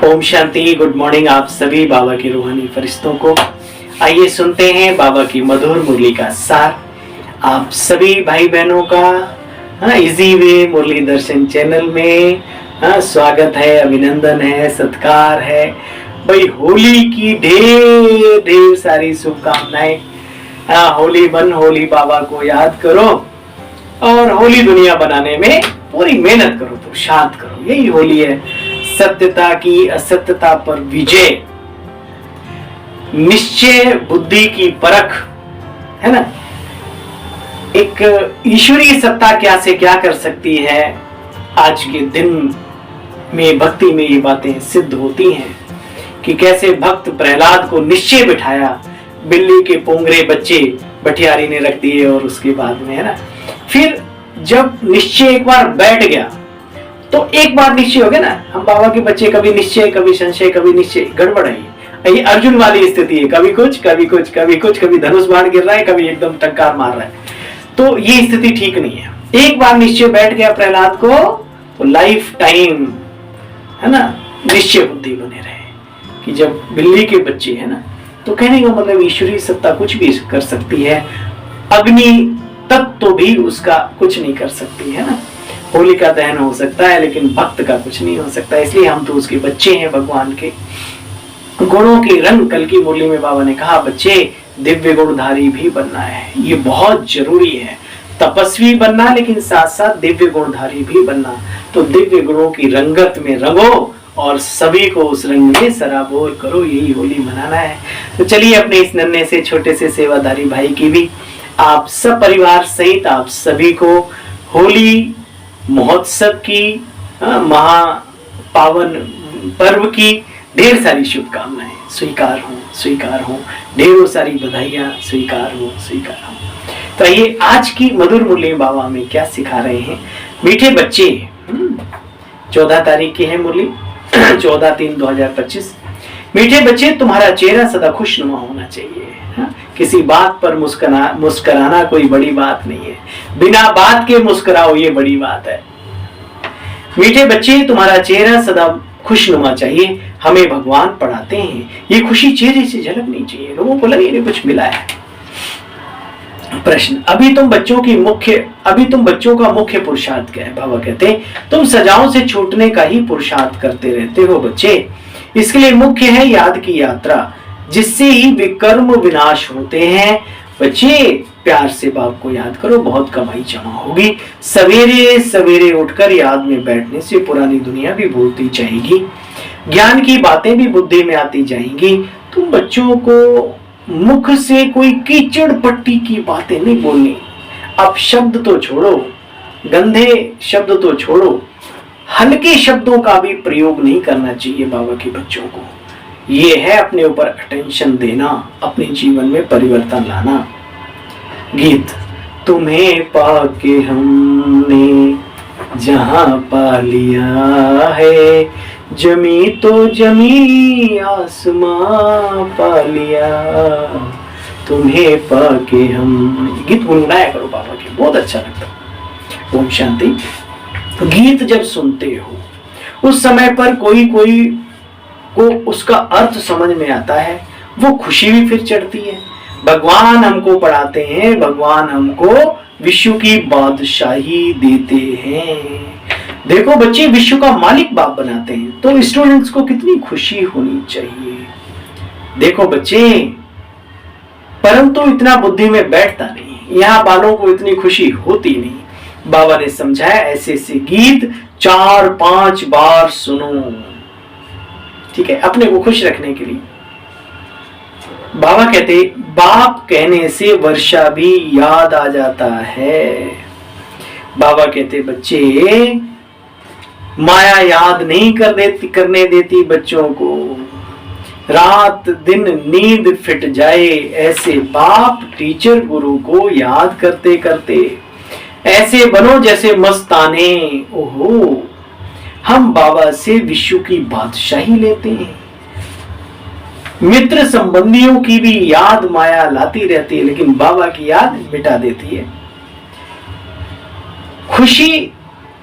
Om Shanti. Good morning आप सभी बाबा के रूहानी फरिश्तों को। आइए सुनते हैं बाबा की मधुर मुरली का सार। आप सभी भाई बहनों का इजी वे मुरली दर्शन चैनल में स्वागत है, अभिनंदन है, सत्कार है। भाई होली की ढेर ढेर सारी शुभकामनाएं। होली बन होली बाबा को याद करो और होली दुनिया बनाने में पूरी मेहनत करो, पुरुषार्थ करो। यही होली है, सत्यता की असत्यता पर विजय, निश्चय बुद्धि की परख, है ना। एक ईश्वरीय सत्ता क्या से क्या कर सकती है। आज के दिन में भक्ति में ये बातें सिद्ध होती हैं कि कैसे भक्त प्रहलाद को निश्चय बिठाया, बिल्ली के पोंगरे बच्चे बटियारी ने रख दिए और उसके बाद में, है ना, फिर जब निश्चय एक बार बैठ गया तो एक बार निश्चय हो गया ना। हम बाबा के बच्चे कभी निश्चय, कभी संशय, कभी निश्चय, गड़बड़ है ये अर्जुन वाली स्थिति है। कभी कुछ कभी कुछ कभी कुछ, कभी धनुष बाण गिर रहा है, कभी एकदम टंकार मार रहा है। तो ये स्थिति ठीक नहीं है। एक बार निश्चय बैठ गया प्रहलाद को तो लाइफ टाइम, है ना, निश्चय बुद्धि बने रहे कि जब बिल्ली के बच्चे, है ना, तो कहने का मतलब ईश्वरीय सत्ता कुछ भी कर सकती है। अग्नि तत्व भी उसका कुछ नहीं कर सकती, है ना। होली का दहन हो सकता है लेकिन भक्त का कुछ नहीं हो सकता। इसलिए हम तो उसके बच्चे हैं, भगवान के गुणों के रंग। कल की मुरली में बाबा ने कहा बच्चे दिव्य गुणधारी भी बनना है, ये बहुत जरूरी है। तपस्वी बनना लेकिन साथ साथ दिव्य गुणधारी भी बनना। तो दिव्य गुणों की रंगत में रंगो और सभी को उस रंग में सराबोर करो। यही होली मनाना है। तो चलिए अपने इस नन्हे से छोटे से सेवाधारी भाई की भी आप सब परिवार सहित आप सभी को होली महोत्सव की, महा पावन पर्व की ढेर सारी शुभकामनाएं स्वीकार हो, ढेरों सारी बधाइयां स्वीकार हो। तो ये आज की मधुर मुरली बाबा में क्या सिखा रहे हैं। मीठे बच्चे, 14 तारीख की है मुरली, 14/3/2025। मीठे बच्चे तुम्हारा चेहरा सदा खुशनुमा होना चाहिए। किसी बात पर मुस्कुराना कोई बड़ी बात नहीं है। बिना बात के मुस्कुराओ, ये बड़ी बात है। मीठे बच्चे तुम्हारा चेहरा सदा खुशनुमा चाहिए। हमें भगवान पढ़ाते हैं, ये खुशी चेहरे से झलकनी चाहिए। लोगों को लगे इन्हें कुछ मिला है। प्रश्न, अभी तुम बच्चों का मुख्य पुरुषार्थ क्या है। बाबा कहते हैं तुम सजाओं से छूटने का ही पुरुषार्थ करते रहते हो बच्चे। इसके लिए मुख्य है याद की यात्रा, जिससे ही विकर्म विनाश होते हैं। बच्चे प्यार से बाप को याद करो, बहुत कमाई जमा होगी। सवेरे सवेरे उठकर याद में बैठने से पुरानी दुनिया भी भूलती जाएगी, ज्ञान की बातें भी बुद्धि में आती जाएंगी। तुम बच्चों को मुख से कोई कीचड़ पट्टी की बातें नहीं बोलनी। अब शब्द तो छोड़ो, गंदे शब्द तो छोड़ो, हल्के शब्दों का भी प्रयोग नहीं करना चाहिए बाबा के बच्चों को। ये है अपने ऊपर अटेंशन देना, अपने जीवन में परिवर्तन लाना। गीत, तुम्हें पाके हमने जहां पा लिया है, जमी तो जमी आसमां पा लिया। तुम्हें पाके हम, गीत गुनगुनाया करो बाबा के, बहुत अच्छा लगता। ओम शांति। गीत जब सुनते हो उस समय पर कोई को उसका अर्थ समझ में आता है, वो खुशी भी फिर चढ़ती है। भगवान हमको पढ़ाते हैं, भगवान हमको विश्व की बादशाही देते हैं। देखो बच्चे विश्व का मालिक बाप बनाते हैं तो स्टूडेंट्स को कितनी खुशी होनी चाहिए। देखो बच्चे, परंतु इतना बुद्धि में बैठता नहीं, यहाँ बालों को इतनी खुशी होती नहीं। बाबा ने समझाया ऐसे ऐसे गीत 4-5 बार सुनो, ठीक है, अपने को खुश रखने के लिए। बाबा कहते बाप कहने से वर्षा भी याद आ जाता है। बाबा कहते बच्चे माया याद नहीं करने देती बच्चों को। रात दिन नींद फिट जाए, ऐसे बाप टीचर गुरु को याद करते करते। ऐसे बनो जैसे मस्ताने, ओहो हम बाबा से विश्व की बादशाही लेते हैं। मित्र संबंधियों की भी याद माया लाती रहती है लेकिन बाबा की याद मिटा देती है। खुशी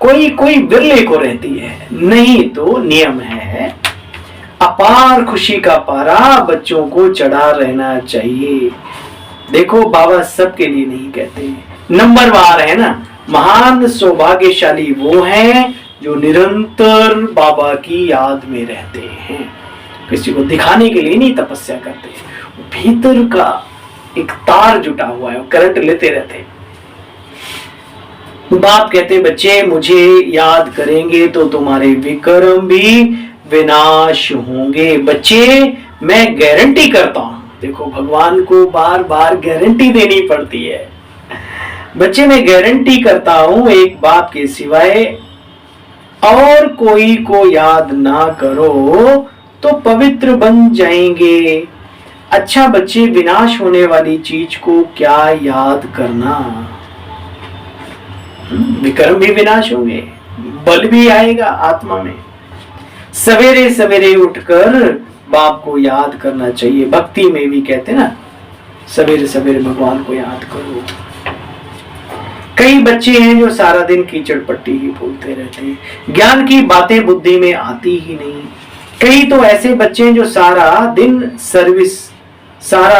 कोई कोई बिरले को रहती है, नहीं तो नियम है अपार खुशी का पारा बच्चों को चढ़ा रहना चाहिए। देखो बाबा सबके लिए नहीं कहते, नंबरवार है ना। महान सौभाग्यशाली वो हैं जो निरंतर बाबा की याद में रहते हैं, किसी को दिखाने के लिए नहीं तपस्या करते, भीतर का एक तार जुटा हुआ है, करंट लेते रहते हैं। बाप कहते बच्चे मुझे याद करेंगे तो तुम्हारे विक्रम भी विनाश होंगे। बच्चे मैं गारंटी करता हूं, देखो भगवान को बार बार गारंटी देनी पड़ती है। बच्चे मैं गारंटी करता हूं एक बाप के सिवाय और कोई को याद ना करो तो पवित्र बन जाएंगे। अच्छा बच्चे विनाश होने वाली चीज को क्या याद करना, विक्रम भी विनाश होंगे, बल भी आएगा आत्मा में। सवेरे सवेरे उठकर बाप को याद करना चाहिए। भक्ति में भी कहते ना सवेरे सवेरे भगवान को याद करो। कई बच्चे हैं जो सारा दिन कीचड़ पट्टी ही बोलते रहते हैं, ज्ञान की बातें बुद्धि में आती ही नहीं। कई तो ऐसे बच्चे हैं जो सारा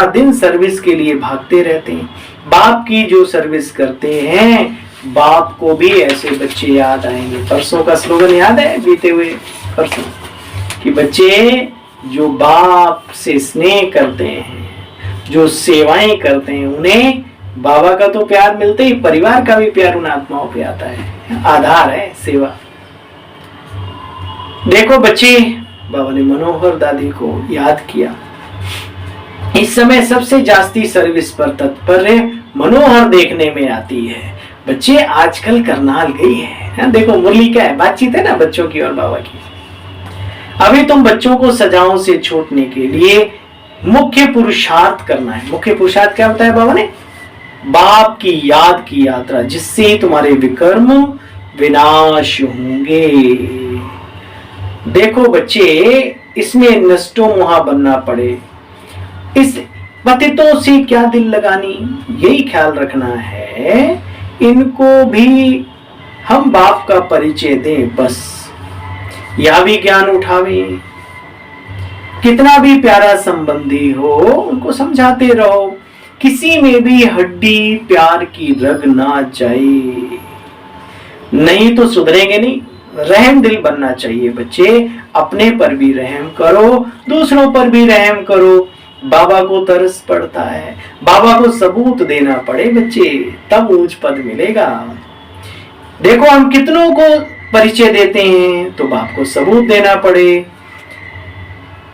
दिन सर्विस के लिए भागते रहते हैं। बाप की जो सर्विस करते हैं बाप को भी ऐसे बच्चे याद आएंगे। परसों का स्लोगन याद है, बीते हुए परसों, कि बच्चे जो बाप से स्नेह करते हैं, जो सेवाएं करते हैं, उन्हें बाबा का तो प्यार मिलते ही परिवार का भी प्यार उन आत्माओं पे आता है। आधार है सेवा। देखो बच्चे बाबा ने मनोहर दादी को याद किया। इस समय सबसे जास्ती सर्विस पर तत्पर मनोहर देखने में आती है। बच्चे आजकल करनाल गई है, देखो मुरली क्या है, बातचीत है ना बच्चों की और बाबा की। अभी तुम बच्चों को सजाओं से छूटने के लिए मुख्य पुरुषार्थ करना है। मुख्य पुरुषार्थ क्या होता है बाबा ने? बाप की याद की यात्रा, जिससे तुम्हारे विकर्म विनाश होंगे। देखो बच्चे इसमें नष्टो मुहा बनना पड़े, इस पतितों से क्या दिल लगानी, यही ख्याल रखना है। इनको भी हम बाप का परिचय दें, बस या भी ज्ञान उठावे। कितना भी प्यारा संबंधी हो उनको समझाते रहो, किसी में भी हड्डी प्यार की रग ना जाए, नहीं तो सुधरेंगे नहीं। रहम दिल बनना चाहिए बच्चे, अपने पर भी रहम करो, दूसरों पर भी रहम करो। बाबा को तरस पड़ता है, बाबा को सबूत देना पड़े बच्चे, तब ऊंच पद मिलेगा। देखो हम कितनों को परिचय देते हैं तो बाप को सबूत देना पड़े।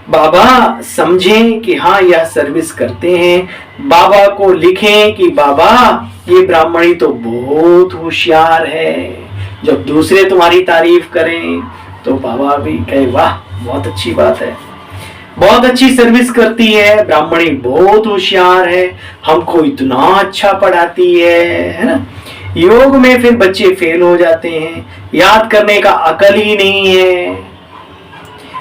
बाबा समझें कि हाँ यह सर्विस करते हैं, बाबा को लिखें कि बाबा ये ब्राह्मणी तो बहुत होशियार है। जब दूसरे तुम्हारी तारीफ करें तो बाबा भी कहे वाह बहुत अच्छी बात है, बहुत अच्छी सर्विस करती है, ब्राह्मणी बहुत होशियार है, हमको इतना अच्छा पढ़ाती है ना। योग में फिर बच्चे फेल हो जाते हैं, याद करने का अकल ही नहीं है।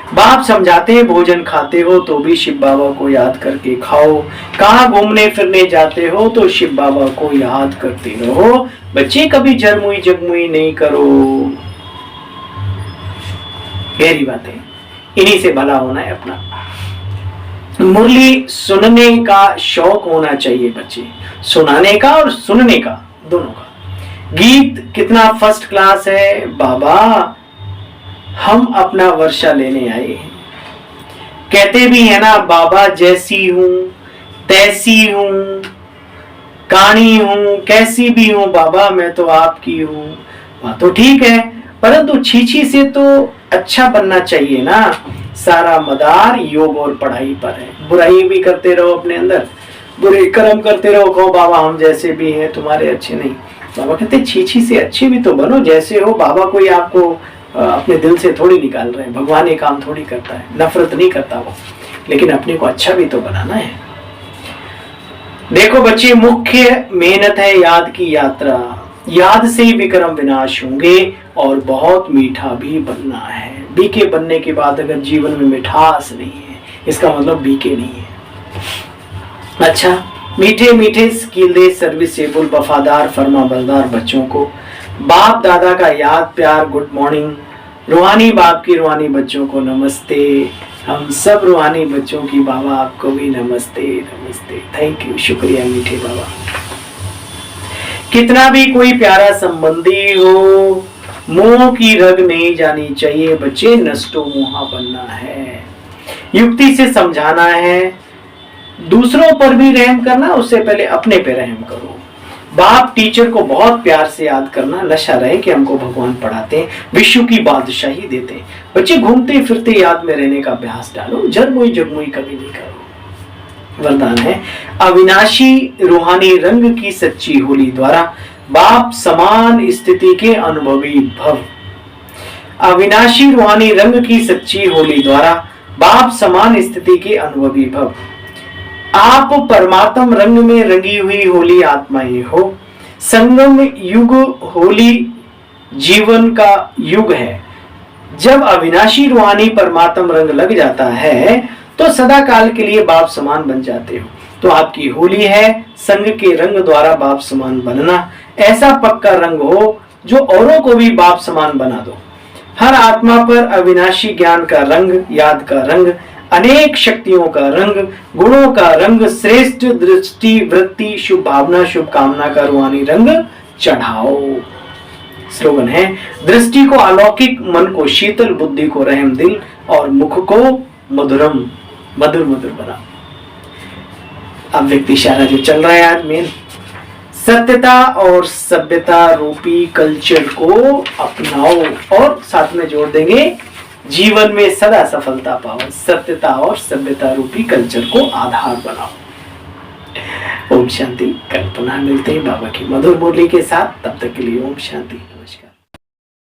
बाप समझाते हैं भोजन खाते हो तो भी शिव बाबा को याद करके खाओ, कहाँ घूमने फिरने जाते हो तो शिव बाबा को याद करते रहो। बच्चे कभी जरमुई जगमुई नहीं करो। गहरी बातें, इन्हीं से भला होना है अपना। मुरली सुनने का शौक होना चाहिए बच्चे, सुनाने का और सुनने का, दोनों का। गीत कितना फर्स्ट क्लास है। बाबा हम अपना वर्षा लेने आए हैं, कहते भी है ना बाबा जैसी हूं तैसी हूं, काणी हूं कैसी भी हूं, बाबा मैं तो आपकी हूं। बात तो ठीक है, परंतु छीछी से तो अच्छा बनना चाहिए ना। सारा मदार योग और पढ़ाई पर है। बुराई भी करते रहो अपने अंदर, बुरे कर्म करते रहो, कहो बाबा हम जैसे भी हैं तुम्हारे अच्छे नहीं। बाबा कहते छीछी से अच्छे भी तो बनो जैसे हो। बाबा कोई आपको अपने दिल से थोड़ी निकाल रहे हैं, भगवान ये काम थोड़ी करता है, नफरत नहीं करता वो, लेकिन अपने को अच्छा भी तो बनाना है। देखो बच्चे मुख्य मेहनत है याद की यात्रा, याद से ही विक्रम विनाश होंगे और बहुत मीठा भी बनना है। बीके बनने के बाद अगर जीवन में मिठास नहीं है इसका मतलब बीके नहीं है। अच्छा मीठे मीठे स्किल दे सर्विसेबल वफादार फर्मा बरदार बच्चों को बाप दादा का याद प्यार गुड मॉर्निंग रूहानी बाप की रूहानी बच्चों को नमस्ते। हम सब रूहानी बच्चों की बाबा आपको भी नमस्ते नमस्ते। थैंक यू, शुक्रिया मीठे बाबा। कितना भी कोई प्यारा संबंधी हो, मोह की रग नहीं जानी चाहिए बच्चे, नष्टो मोहा बनना है। युक्ति से समझाना है, दूसरों पर भी रहम करना, उससे पहले अपने पे रहम करो। बाप टीचर को बहुत प्यार से याद करना, नशा रहे कि हमको भगवान पढ़ाते हैं, विश्व की बादशाही देते हैं। बच्चे घूमते फिरते याद में रहने का अभ्यास डालो, जगमुई जगमुई कभी नहीं करो। वरदान है, अविनाशी रूहानी रंग की सच्ची होली द्वारा बाप समान स्थिति के अनुभवी भव। अविनाशी रूहानी रंग की सच्ची होली द्वारा बाप समान स्थिति के अनुभवी भव। आप परमात्म रंग में रंगी हुई होली आत्माएं हो। संगम युग होली जीवन का युग है। जब अविनाशी रूहानी परमात्म रंग लग जाता है तो सदा काल के लिए बाप समान बन जाते हो। तो आपकी होली है संग के रंग द्वारा बाप समान बनना। ऐसा पक्का रंग हो जो औरों को भी बाप समान बना दो। हर आत्मा पर अविनाशी ज्ञान का रंग, याद का रंग, अनेक शक्तियों का रंग, गुणों का रंग, श्रेष्ठ दृष्टि, वृत्ति, शुभ भावना, शुभ कामना का रूहानी रंग चढ़ाओ। स्लोगन है, दृष्टि को अलौकिक, मन को शीतल, बुद्धि को रहम दिल और मुख को मधुरम, मधुर मधुर बना। अब व्यक्ति इशारा जो चल रहा है आज मेन, सत्यता और सभ्यता रूपी कल्चर को अपनाओ और साथ में जोड़ देंगे जीवन में सदा सफलता पाओ। सत्यता और सभ्यता रूपी कल्चर को आधार बनाओ। ओम शांति। कल पुनः मिलते हैं बाबा की मधुर बोली के साथ। तब तक के लिए ओम शांति।